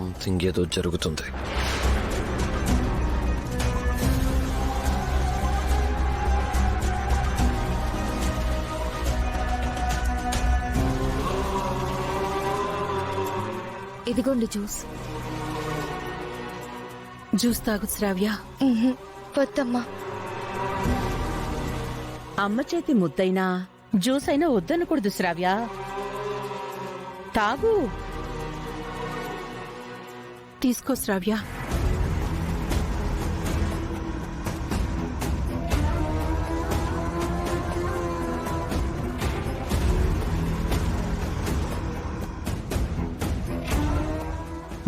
Something ఏదో జరుగుతుంది. ఇదిగోండి జ్యూస్. జ్యూస్ తాగు శ్రావ్య. వద్దమ్మా. అమ్మ చేతి ముద్దైనా జ్యూస్ అయినా వద్దనకూడదు శ్రావ్య. తాగు. తీసుకో శ్రావ్య.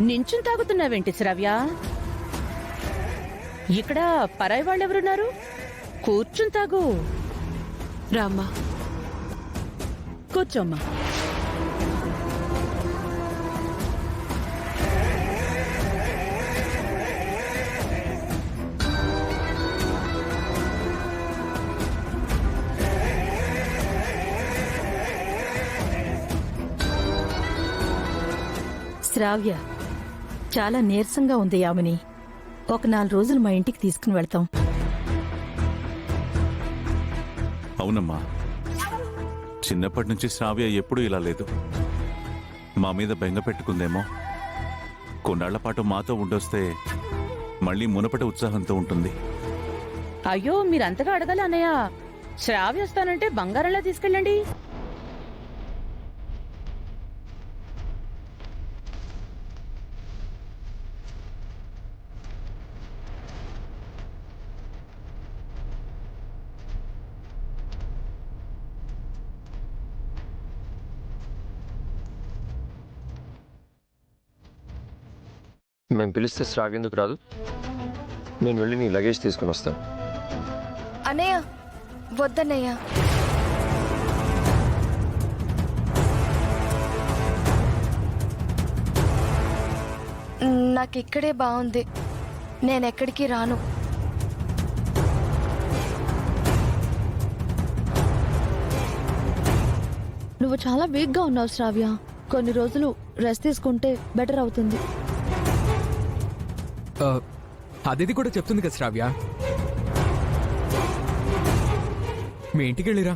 నించుని తాగుతున్నావేంటి శ్రావ్య? ఇక్కడ పరాయి వాళ్ళెవరున్నారు? కూర్చుని తాగు. రామ్మా, కూర్చోమ్మా. శ్రావ్య, చాలా నీరసంగా ఉంది యామిని. ఒక 4 రోజులు మా ఇంటికి తీసుకుని వెళ్తాం. అవునమ్మా, చిన్నప్పటి నుంచి శ్రావ్య ఎప్పుడూ ఇలా లేదు. మా మీద బెంగ పెట్టుకుందేమో. కొన్నాళ్ల పాటు మాతో ఉండొస్తే మళ్ళీ మునపటి ఉత్సాహంతో ఉంటుంది. అయ్యో, మీరంతగా అడగాల అన్నయ్య. శ్రావ్య వస్తానంటే బంగారంలా తీసుకెళ్ళండి. మేము పిలిస్తే శ్రావ్య ఎందుకు రాదు? నేను వెళ్ళి నీ లగేజ్ తీసుకుని వస్తాను. అన్నయ్య, వద్దన్నయ్య. నాకిక్కడే బాగుంది. నేనెక్కడికి రాను. నువ్వు చాలా వీక్గా ఉన్నావు శ్రావ్య. కొన్ని రోజులు రెస్ట్ తీసుకుంటే బెటర్ అవుతుంది. అదితి కూడా చెప్తుంది కదా శ్రావ్య. మీ ఇంటికి వెళ్ళిరా.